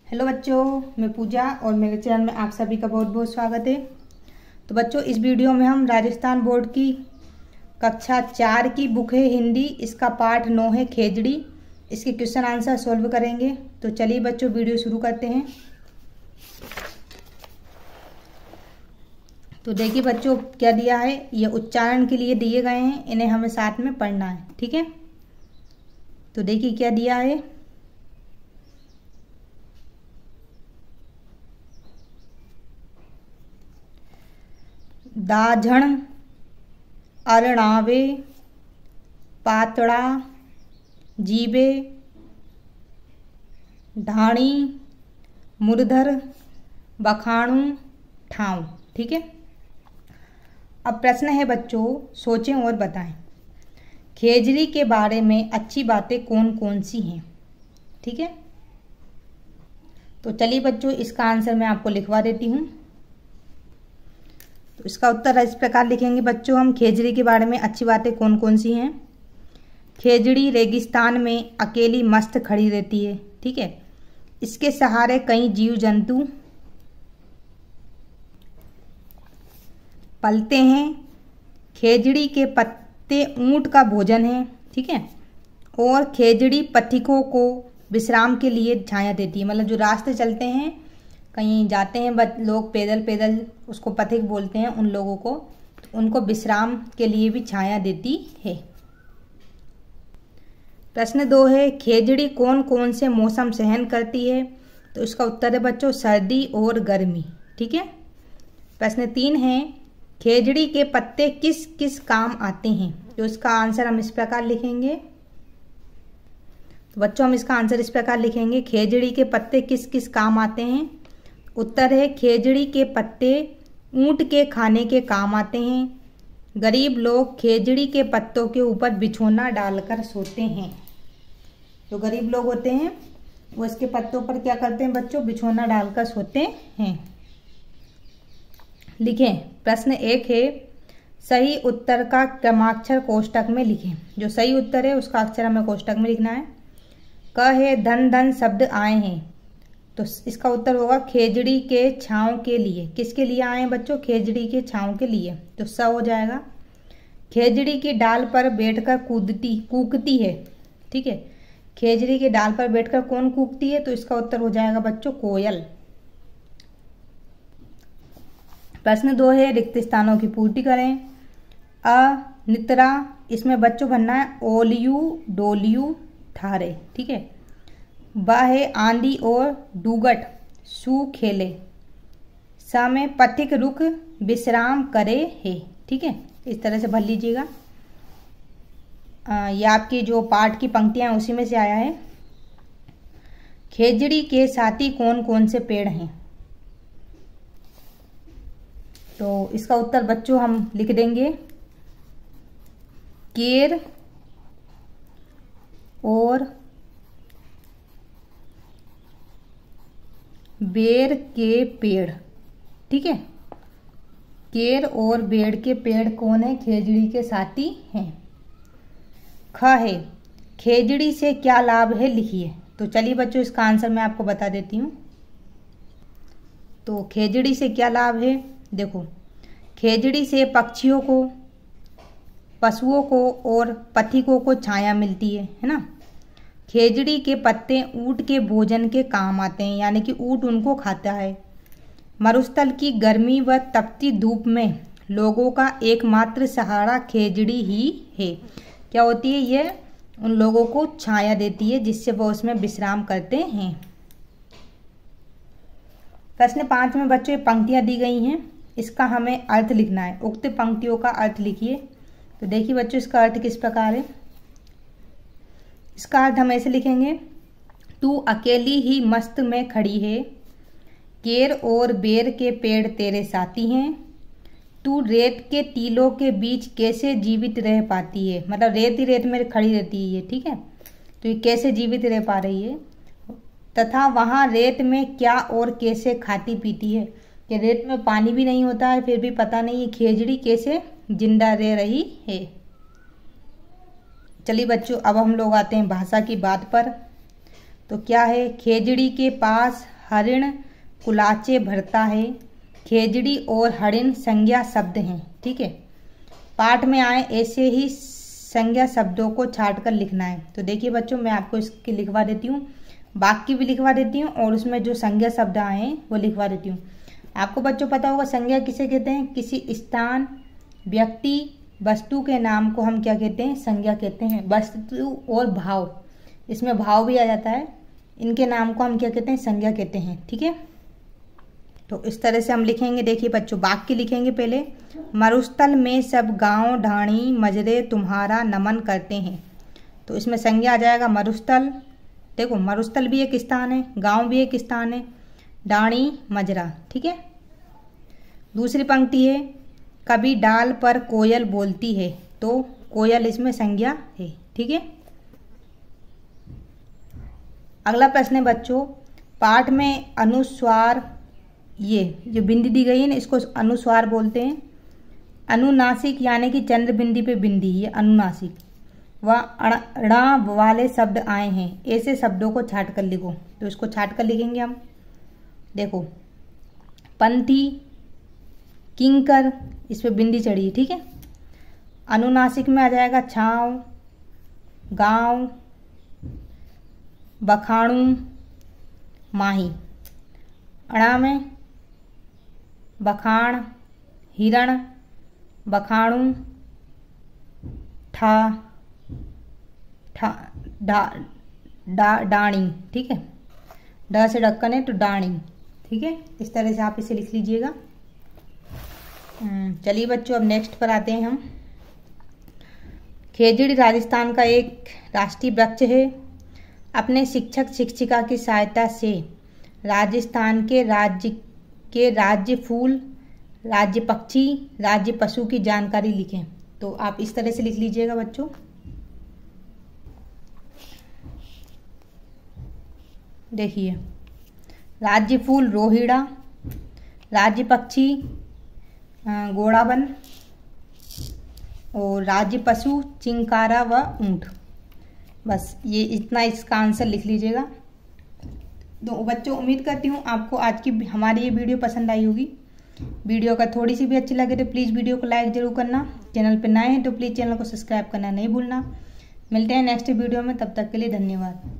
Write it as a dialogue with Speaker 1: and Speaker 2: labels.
Speaker 1: Hello बच्चों, मैं पूजा और मेरे चैनल में आप सभी का बहुत बहुत स्वागत है। तो बच्चों, इस वीडियो में हम राजस्थान बोर्ड की कक्षा 4 की बुक है हिंदी, इसका पाठ 9 है खेजड़ी। इसके क्वेश्चन आंसर सॉल्व करेंगे। तो चलिए बच्चों, वीडियो शुरू करते हैं। तो देखिए बच्चों, क्या दिया है, ये उच्चारण के लिए दिए गए हैं, इन्हें हमें साथ में पढ़ना है, ठीक है। तो देखिए क्या दिया है। दाझण, अरणावे, पातड़ा, जीबे, ढाणी, मुरधर, बखाणु, ठाव, ठीक है। अब प्रश्न है बच्चों, सोचें और बताएं, खेजड़ी के बारे में अच्छी बातें कौन कौन सी हैं, ठीक है। तो चलिए बच्चों, इसका आंसर मैं आपको लिखवा देती हूँ। तो इसका उत्तर इस प्रकार लिखेंगे बच्चों हम, खेजड़ी के बारे में अच्छी बातें कौन कौन सी हैं। खेजड़ी रेगिस्तान में अकेली मस्त खड़ी रहती है, ठीक है। इसके सहारे कई जीव जंतु पलते हैं। खेजड़ी के पत्ते ऊंट का भोजन है, ठीक है। और खेजड़ी पथिकों को विश्राम के लिए छाया देती है, मतलब जो रास्ते चलते हैं, कहीं जाते हैं लोग पैदल पैदल, उसको पथिक बोलते हैं उन लोगों को, तो उनको विश्राम के लिए भी छाया देती है। प्रश्न 2 है, खेजड़ी कौन कौन से मौसम सहन करती है। तो इसका उत्तर है बच्चों सर्दी और गर्मी, ठीक है। प्रश्न 3 है, खेजड़ी के पत्ते किस किस काम आते हैं। तो इसका आंसर हम इस प्रकार लिखेंगे। तो बच्चों हम इसका आंसर इस प्रकार लिखेंगे, खेजड़ी के पत्ते किस किस काम आते हैं। उत्तर है, खेजड़ी के पत्ते ऊंट के खाने के काम आते हैं। गरीब लोग खेजड़ी के पत्तों के ऊपर बिछौना डालकर सोते हैं। जो गरीब लोग होते हैं वो इसके पत्तों पर क्या करते हैं बच्चों, बिछौना डालकर सोते हैं। लिखें। प्रश्न 1 है, सही उत्तर का क्रमाक्षर कोष्टक में लिखें। जो सही उत्तर है उसका अक्षर हमें कोष्टक में लिखना है। क है, धन धन शब्द आए हैं। तो इसका उत्तर होगा खेजड़ी के छांव के लिए। किसके लिए आए हैं बच्चों, खेजड़ी के छांव के लिए, तो स हो जाएगा। खेजड़ी की डाल पर बैठकर कूकती है, ठीक है। खेजड़ी के डाल पर बैठकर कौन कूकती है, तो इसका उत्तर हो जाएगा बच्चों कोयल। प्रश्न 2 है, रिक्त स्थानों की पूर्ति करें। नित्रा, इसमें बच्चों बनना है ओलियू डोलियू थारे, ठीक है। ब है, आंधी और डूगट सू खेले। स में पथिक रुक विश्राम करे है, ठीक है। इस तरह से भर लीजिएगा। ये आपकी जो पाठ की पंक्तियां उसी में से आया है। खेजड़ी के साथी कौन कौन से पेड़ हैं। तो इसका उत्तर बच्चों हम लिख देंगे, केर और बेर के पेड़, ठीक है। केर और बेर के पेड़ कौन है, खेजड़ी के साथी हैं। ख है, खेजड़ी से क्या लाभ है, लिखिए। तो चलिए बच्चों, इसका आंसर मैं आपको बता देती हूँ। तो खेजड़ी से क्या लाभ है, देखो, खेजड़ी से पक्षियों को, पशुओं को और पथिकों को छाया मिलती है ना। खेजड़ी के पत्ते ऊंट के भोजन के काम आते हैं, यानी कि ऊंट उनको खाता है। मरुस्थल की गर्मी व तपती धूप में लोगों का एकमात्र सहारा खेजड़ी ही है। क्या होती है, ये उन लोगों को छाया देती है जिससे वो उसमें विश्राम करते हैं। प्रश्न 5 में बच्चों ये पंक्तियां दी गई हैं, इसका हमें अर्थ लिखना है। उक्त पंक्तियों का अर्थ लिखिए। तो देखिए बच्चों, इसका अर्थ किस प्रकार है। इसका अर्थ हम ऐसे लिखेंगे, तू अकेली ही मस्त में खड़ी है। केर और बेर के पेड़ तेरे साथी हैं। तू रेत के टीलों के बीच कैसे जीवित रह पाती है, मतलब रेत ही रेत में खड़ी रहती है ये, ठीक है। तो ये कैसे जीवित रह पा रही है। तथा वहाँ रेत में क्या और कैसे खाती पीती है, कि रेत में पानी भी नहीं होता है फिर भी पता नहीं ये खेजड़ी कैसे जिंदा रह रही है। चलिए बच्चों, अब हम लोग आते हैं भाषा की बात पर। तो क्या है, खेजड़ी के पास हरिण कुलाचे भरता है। खेजड़ी और हरिण संज्ञा शब्द हैं। ठीक है, पाठ में आए ऐसे ही संज्ञा शब्दों को छांट कर लिखना है। तो देखिए बच्चों, मैं आपको इसकी लिखवा देती हूँ, वाक्य भी लिखवा देती हूँ और उसमें जो संज्ञा शब्द आए हैं वो लिखवा देती हूँ। आपको बच्चों पता होगा संज्ञा किसे कहते हैं? किसी स्थान, व्यक्ति, वस्तु के नाम को हम क्या कहते हैं? संज्ञा कहते हैं। वस्तु और भाव, इसमें भाव भी आ जाता है, इनके नाम को हम क्या कहते हैं? संज्ञा कहते हैं। ठीक है, तो इस तरह से हम लिखेंगे। देखिए बच्चों, वाक्य लिखेंगे पहले। मरुस्थल में सब गांव ढाणी मजरे तुम्हारा नमन करते हैं। तो इसमें संज्ञा आ जाएगा मरुस्थल। देखो, मरुस्थल भी एक स्थान है, गांव भी एक स्थान है, ढाणी मजरा। ठीक है, दूसरी पंक्ति है, कभी डाल पर कोयल बोलती है। तो कोयल इसमें संज्ञा है। ठीक है, अगला प्रश्न है बच्चों, पाठ में अनुस्वार, ये जो बिंदी दी गई है ना, इसको अनुस्वार बोलते हैं। अनुनासिक यानी कि चंद्र बिंदी पे बिंदी, ये अनुनासिक। वह अड़ा वाले शब्द आए हैं, ऐसे शब्दों को छांट कर लिखो। तो इसको छांट कर लिखेंगे हम। देखो, पंथी, किंकर, इस पे बिंदी चढ़ी है। ठीक है, अनुनासिक में आ जाएगा छांव, गांव, बखाणु, माही। अड़ा में बखाण, हिरण, बखाणु, डाणी। ठीक है, ड से ढक्कन है तो डाणी। ठीक है, इस तरह से आप इसे लिख लीजिएगा। चलिए बच्चों, अब नेक्स्ट पर आते हैं हम। खेजड़ी राजस्थान का एक राष्ट्रीय वृक्ष है। अपने शिक्षक शिक्षिका की सहायता से राजस्थान के राज्य फूल, राज्य पक्षी, राज्य पशु की जानकारी लिखें। तो आप इस तरह से लिख लीजिएगा बच्चों। देखिए, राज्य फूल रोहिड़ा, राज्य पक्षी गोड़ाबन और राज्य पशु चिंकारा व ऊंट। बस ये इतना इसका आंसर लिख लीजिएगा। तो बच्चों, उम्मीद करती हूँ आपको आज की हमारी ये वीडियो पसंद आई होगी। वीडियो का थोड़ी सी भी अच्छी लगे तो प्लीज़ वीडियो को लाइक जरूर करना। चैनल पर नए हैं तो प्लीज़ चैनल को सब्सक्राइब करना नहीं भूलना। मिलते हैं नेक्स्ट वीडियो में, तब तक के लिए धन्यवाद।